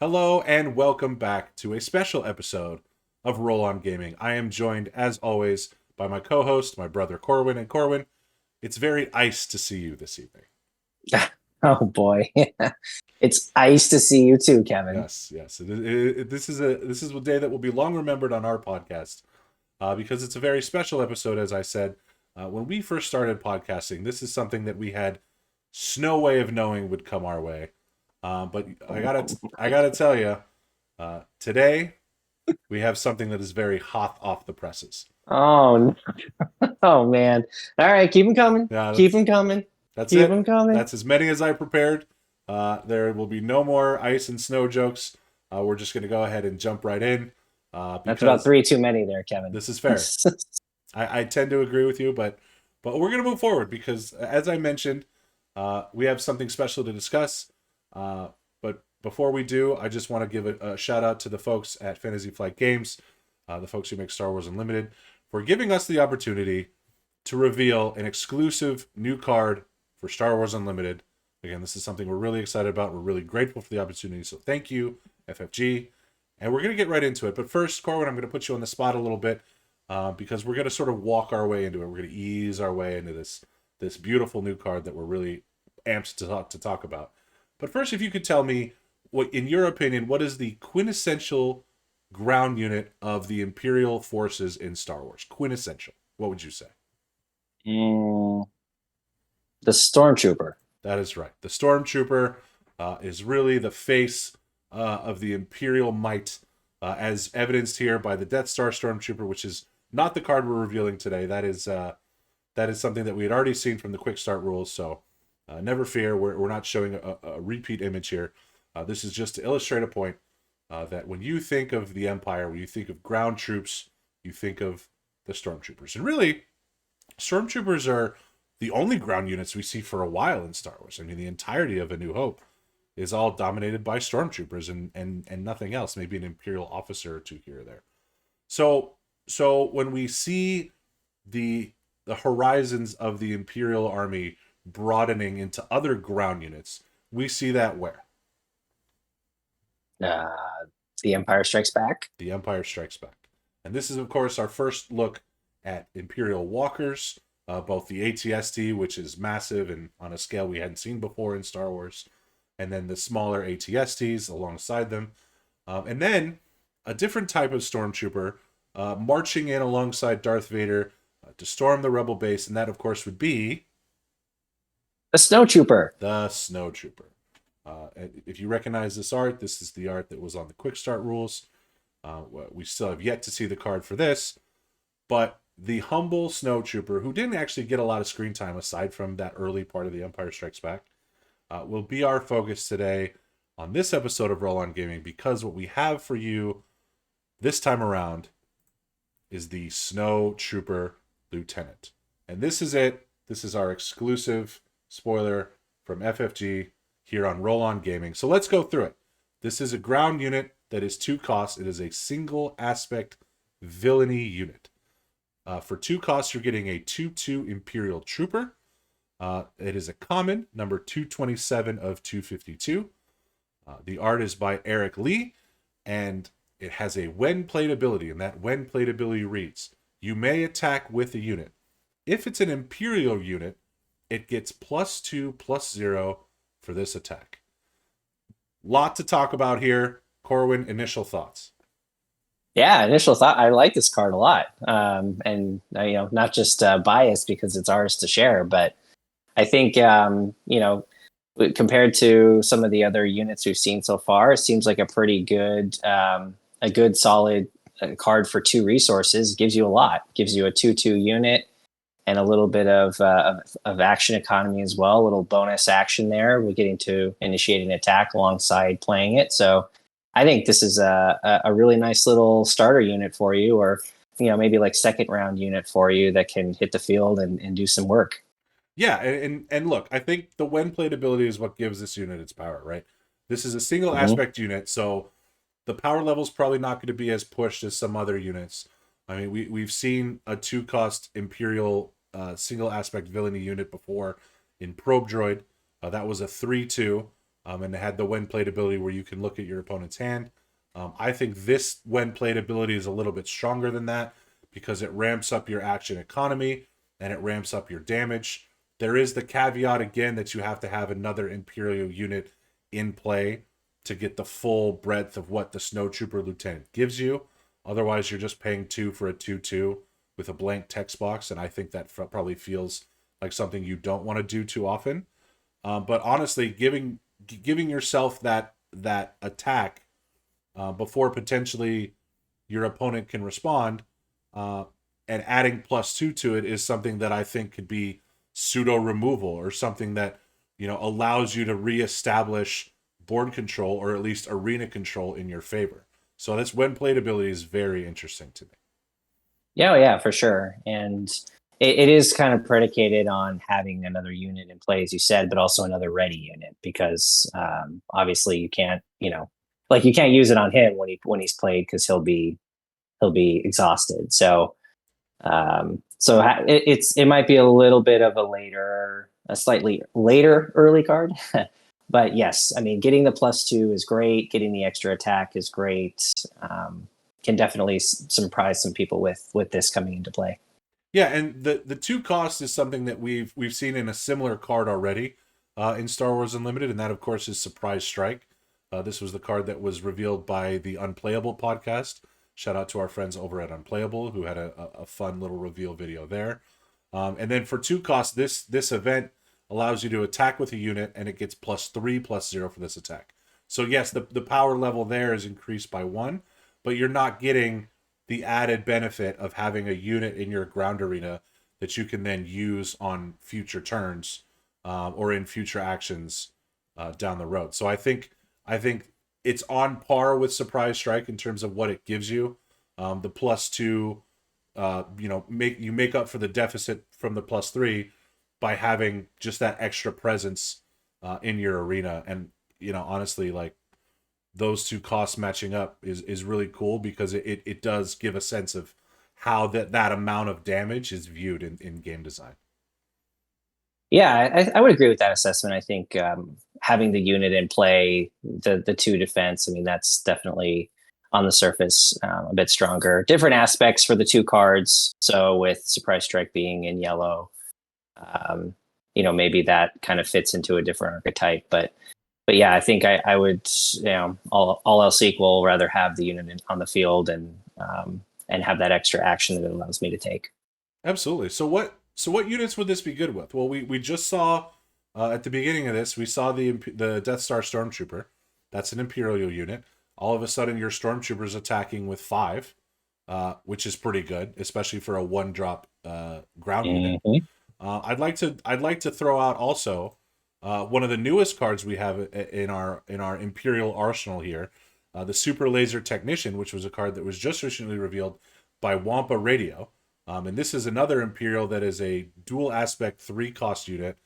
Hello and welcome back to a special episode of Roll On Gaming. I am joined, as always, by my co-host, my brother Corwin. And Corwin, it's very nice to see you this evening. Oh boy. It's nice to see you too, Kevin. Yes, yes. This is a day that will be long remembered on our podcast because it's a very special episode. As I said, when we first started podcasting, this is something that we had no way of knowing would come our way. But I gotta tell you, today we have something that is very hot off the presses. Oh, oh man. All right, keep them coming. Yeah, Keep them coming. that's Keep it. them coming. That's as many as I prepared. There will be no more ice and snow jokes. We're just going to go ahead and jump right in That's about because three too many there, Kevin. this is fair. I tend to agree with you, but we're going to move forward because, as I mentioned, we have something special to discuss. But before we do, I just want to give a shout out to the folks at Fantasy Flight Games, the folks who make Star Wars Unlimited, for giving us the opportunity to reveal an exclusive new card for Star Wars Unlimited. Again, this is something we're really excited about. We're really grateful for the opportunity. So thank you, FFG. And we're going to get right into it. But first, Corwin, I'm going to put you on the spot a little bit because we're going to sort of walk our way into it. We're going to ease our way into this beautiful new card that we're really amped to talk about. But first, if you could tell me, what, in your opinion, what is the quintessential ground unit of the Imperial forces in Star Wars? Quintessential. What would you say? Mm, the Stormtrooper. That is right. The Stormtrooper is really the face of the Imperial might, as evidenced here by the Death Star Stormtrooper, which is not the card we're revealing today. That is something that we had already seen from the Quick Start rules. So never fear, we're not showing a repeat image here. This is just to illustrate a point that when you think of the Empire, when you think of ground troops, you think of the Stormtroopers. And really, Stormtroopers are the only ground units we see for a while in Star Wars. I mean, the entirety of A New Hope is all dominated by Stormtroopers and nothing else. Maybe an Imperial officer or two here or there. So when we see the the horizons of the Imperial army broadening into other ground units, we see that where Uh, the Empire Strikes Back. The Empire Strikes Back. And this is, of course, our first look at Imperial walkers, both the ATST, which is massive and on a scale we hadn't seen before in Star Wars, and then the smaller ATSTs alongside them. And then a different type of stormtrooper marching in alongside Darth Vader to storm the Rebel base, and that, of course, would be The Snowtrooper. the Snow Trooper. If you recognize this art, this is the art that was on the Quick Start rules. We still have yet to see the card for this, but the humble Snow Trooper, who didn't actually get a lot of screen time aside from that early part of the Empire Strikes Back, will be our focus today on this episode of Roll On Gaming, because what we have for you this time around is the Snow Trooper Lieutenant. And this is it. This is our exclusive spoiler from FFG here on Roll On Gaming. So let's go through it. This is a ground unit that is 2 costs. It is a single aspect villainy unit. For 2 costs, you're getting a 2/2 Imperial Trooper. It is a common, number 227 of 252. The art is by Eric Lee, and it has a when played ability, and that when played ability reads, you may attack with a unit. If it's an Imperial unit, it gets +2/+0 for this attack. Lot to talk about here. Corwin, initial thoughts. Yeah, initial thought. I like this card a lot, and not just biased because it's ours to share, but I think compared to some of the other units we've seen so far, it seems like a good solid card for 2 resources. Gives you a lot. Gives you a 2/2 unit and a little bit of action economy as well. A little bonus action there. We're getting to initiate an attack alongside playing it. So I think this is a really nice little starter unit for you, or maybe like second round unit for you that can hit the field and do some work. Yeah, and look, I think the when played ability is what gives this unit its power, right? This is a single Mm-hmm. aspect unit, so the power level is probably not going to be as pushed as some other units. I mean, we've seen a 2 cost Imperial single aspect villainy unit before in Probe Droid. That was a 3/2. and it had the when played ability where you can look at your opponent's hand. I think this when played ability is a little bit stronger than that because it ramps up your action economy and it ramps up your damage. There is the caveat again that you have to have another Imperial unit in play to get the full breadth of what the Snowtrooper Lieutenant gives you. Otherwise, you're just paying 2 for a 2/2 with a blank text box, and I think that probably feels like something you don't want to do too often. But honestly, giving yourself that attack before potentially your opponent can respond, uh, and adding +2 to it is something that I think could be pseudo removal or something that allows you to reestablish board control or at least arena control in your favor. So this when played ability is very interesting to me. Yeah, oh, yeah, for sure. And it is kind of predicated on having another unit in play, as you said, but also another ready unit because obviously you can't, like you can't use it on him when he's played because he'll be exhausted. So it might be a little bit of a slightly later early card. But yes, I mean, getting the +2 is great. Getting the extra attack is great. Can definitely surprise some people with this coming into play. Yeah, and the 2 cost is something that we've seen in a similar card already in Star Wars Unlimited, and that of course is Surprise Strike. This was the card that was revealed by the Unplayable podcast. Shout out to our friends over at Unplayable who had a fun little reveal video there. And then for 2 cost, this event allows you to attack with a unit, and it gets +3/+0 for this attack. So yes, the power level there is increased by 1, but you're not getting the added benefit of having a unit in your ground arena that you can then use on future turns or in future actions down the road. So I think it's on par with Surprise Strike in terms of what it gives you. The +2, make up for the deficit from the +3 by having just that extra presence in your arena. And honestly, like those 2 costs matching up is really cool because it does give a sense of how that amount of damage is viewed in game design. Yeah, I would agree with that assessment. I think having the unit in play, the 2 defense, I mean, that's definitely on the surface a bit stronger. Different aspects for the 2 cards. So with Surprise Strike being in yellow, maybe that kind of fits into a different archetype. But yeah, I think I would, all else equal, rather have the unit on the field and have that extra action that it allows me to take. Absolutely. So what units would this be good with? Well, we just saw at the beginning of this, we saw the Death Star Stormtrooper. That's an Imperial unit. All of a sudden, your Stormtrooper's attacking with 5, which is pretty good, especially for a 1-drop ground unit. Mhm. I'd like to throw out also one of the newest cards we have in our Imperial arsenal here, the Super Laser Technician, which was a card that was just recently revealed by Wampa Radio. And this is another Imperial that is a dual aspect 3 cost unit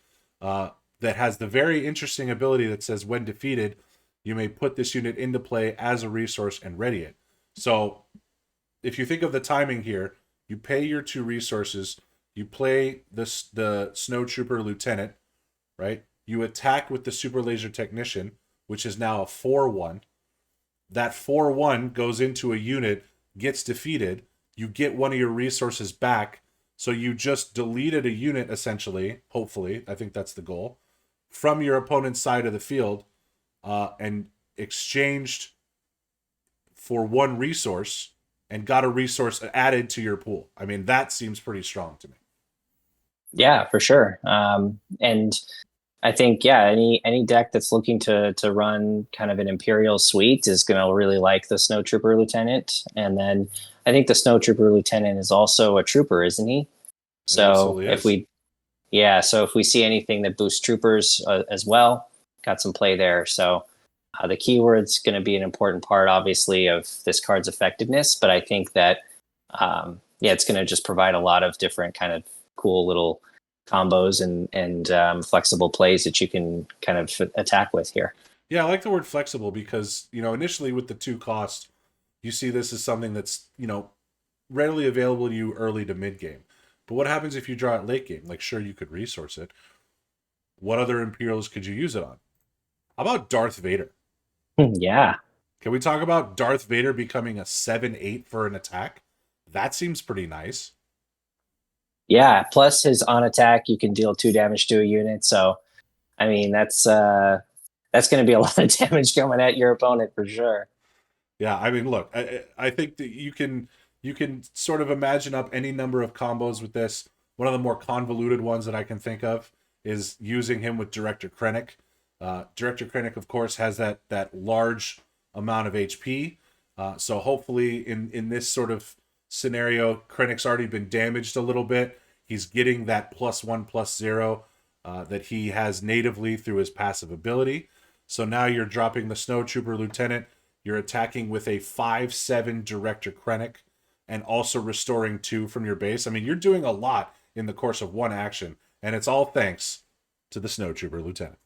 that has the very interesting ability that says when defeated, you may put this unit into play as a resource and ready it. So if you think of the timing here, you pay your 2 resources, you play the Snowtrooper Lieutenant, right? You attack with the Super Laser Technician, which is now a 4/1. That 4/1 goes into a unit, gets defeated. You get one of your resources back. So you just deleted a unit, essentially, hopefully, I think that's the goal, from your opponent's side of the field and exchanged for 1 resource and got a resource added to your pool. I mean, that seems pretty strong to me. Yeah, for sure. And I think any deck that's looking to run kind of an Imperial suite is going to really like the Snowtrooper Lieutenant. And then I think the Snowtrooper Lieutenant is also a trooper, isn't he? It So absolutely if is. we see anything that boosts troopers as well, got some play there. So the keyword's going to be an important part, obviously, of this card's effectiveness. But I think that it's going to just provide a lot of different kind of cool little combos and flexible plays that you can kind of attack with here. Yeah, I like the word flexible because, initially with the 2 cost, you see this as something that's, readily available to you early to mid game. But what happens if you draw it late game? Like, sure, you could resource it. What other Imperials could you use it on? How about Darth Vader? Yeah. Can we talk about Darth Vader becoming a 7/8 for an attack? That seems pretty nice. Yeah. Plus his on attack, you can deal 2 damage to a unit. So I mean that's going to be a lot of damage coming at your opponent for sure. Yeah, I mean, look, I think that you can sort of imagine up any number of combos with this. One of the more convoluted ones that I can think of is using him with Director Krennic. Director Krennic, of course, has that large amount of HP. So hopefully, in this sort of scenario, Krennic's already been damaged a little bit. He's getting that +1/+0 that he has natively through his passive ability. So now you're dropping the Snowtrooper Lieutenant. You're attacking with a 5/7 Director Krennic and also restoring 2 from your base. I mean, you're doing a lot in the course of one action, and it's all thanks to the Snowtrooper Lieutenant.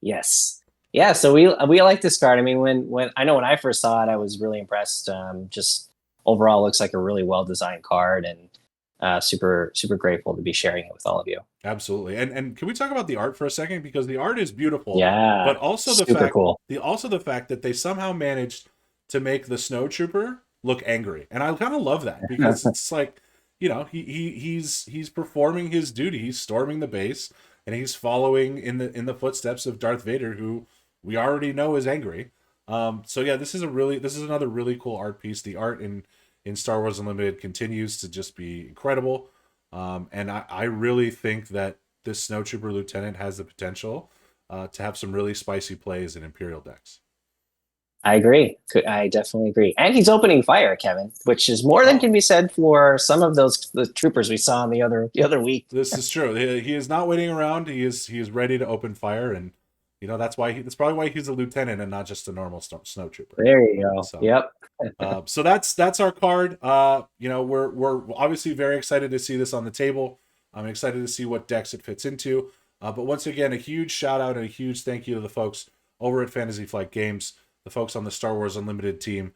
Yes. Yeah, so we like this card. I mean, when I know when I first saw it, I was really impressed. Just overall, looks like a really well designed card, and super grateful to be sharing it with all of you. Absolutely. And can we talk about the art for a second? Because the art is beautiful, Yeah, but also super cool. the fact that they somehow managed to make the Snowtrooper look angry. And I kind of love that because it's like, he's performing his duty. He's storming the base and he's following in the footsteps of Darth Vader, who we already know is angry. So yeah, this is another really cool art piece. The art in Star Wars Unlimited continues to just be incredible. And I really think that this Snowtrooper Lieutenant has the potential to have some really spicy plays in Imperial decks. I agree. I definitely agree. And he's opening fire, Kevin, which is more than Oh, can be said for some of the troopers we saw in the other week. this is true. He is not waiting around. He is ready to open fire, and that's probably why he's a lieutenant and not just a normal snowtrooper. There you go. So Yep. so that's our card. We're obviously very excited to see this on the table. I'm excited to see what decks it fits into. But once again, a huge shout out and a huge thank you to the folks over at Fantasy Flight Games, the folks on the Star Wars Unlimited team,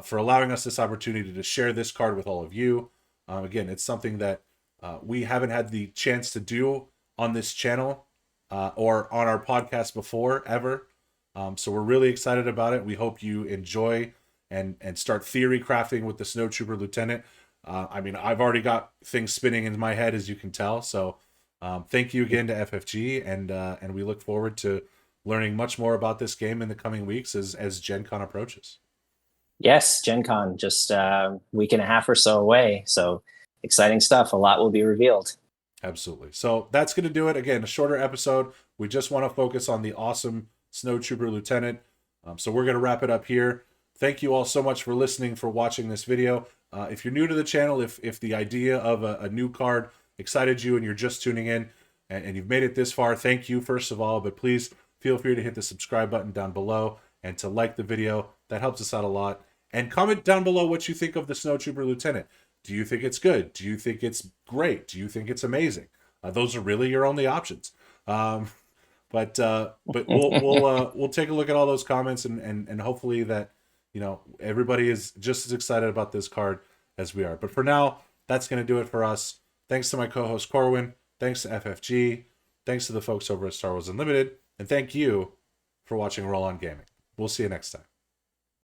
for allowing us this opportunity to share this card with all of you. Again, it's something that we haven't had the chance to do on this channel or on our podcast before, ever. So we're really excited about it. We hope you enjoy and start theory crafting with the Snowtrooper Lieutenant. I mean, I've already got things spinning in my head, as you can tell. So thank you again to FFG, and we look forward to learning much more about this game in the coming weeks as Gen Con approaches. Yes, Gen Con just a week and a half or so away. So exciting stuff. A lot will be revealed. Absolutely. So that's going to do it. Again, a shorter episode. We just want to focus on the awesome Snowtrooper Lieutenant. So we're going to wrap it up here. Thank you all so much for listening, for watching this video. If you're new to the channel, if the idea of a new card excited you and you're just tuning in and you've made it this far, thank you, first of all. But please feel free to hit the subscribe button down below and to like the video. That helps us out a lot. And comment down below what you think of the Snowtrooper Lieutenant. Do you think it's good? Do you think it's great? Do you think it's amazing? Those are really your only options. But we'll take a look at all those comments and hopefully that everybody is just as excited about this card as we are. But for now, that's going to do it for us. Thanks to my co-host Corwin. Thanks to FFG. Thanks to the folks over at Star Wars Unlimited. And thank you for watching Roll On Gaming. We'll see you next time.